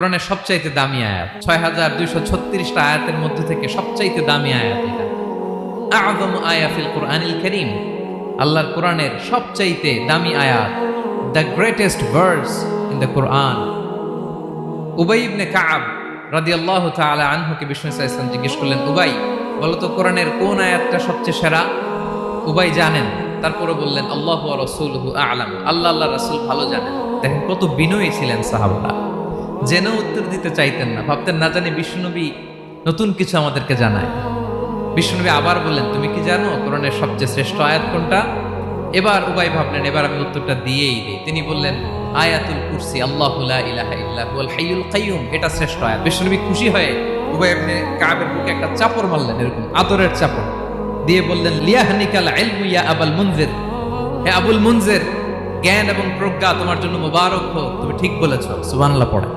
কোরআনের সবচাইতে দামি আয়াত ৬,২৩৬টা আয়াতের মধ্যে থেকে সবচাইতে দামি আয়াত এটা। আযম আয়া ফিল কুরআনিল কারীম, আল্লাহর কোরআনের সবচাইতে দামি আয়াত, the greatest verse in the Quran. উবাই ইবনে কাব রাদিয়াল্লাহু তাআলা আনহুকে বিষ্ণু সাল্লাল্লাহু আলাইহি ওয়াসাল্লাম জিজ্ঞেস করলেন, উবাই বলো তো কোরআনের কোন আয়াতটা সবচেয়ে সেরা? উবাই জানেন, তারপরে বললেন আল্লাহু ওয়া রাসূলুহু আ'লাম, আল্লাহ আল্লাহর রাসূল ভালো জানেন। দেখেন কত বিনয়ী ছিলেন সাহাবারা, জেনে উত্তর দিতে চাইতেন না, ভাবতেন না জানি বিশ্বনবী নতুন কিছু আমাদেরকে জানায়। বিশ্বনবী আবার বললেন, তুমি কি জানো কোরআনের সবচেয়ে শ্রেষ্ঠ আয়াত কোনটা? এবার উবাই ভাবলেন এবার আমি উত্তরটা দিয়েই দিই। তিনি বললেন আয়াতুল কুরসি, আল্লাহু লা ইলাহা ইল্লা হুয়াল হাইয়ুল কাইয়ুম, এটা শ্রেষ্ঠ আয়াত। বিশ্বনবী খুশি হয়ে উবাই ইবনে কাবের বুকে একটা চাপড় মারলেন, এরকম আদরের চাপড় দিয়ে বললেন, লিয়াহনিকাল ইলমু ইয়া আবুল মুনজির, হে আবুল মুনজির, জ্ঞান এবং প্রজ্ঞা তোমার জন্য মুবারক হোক, তুমি ঠিক বলেছো। সুবহানাল্লাহ পড়ে।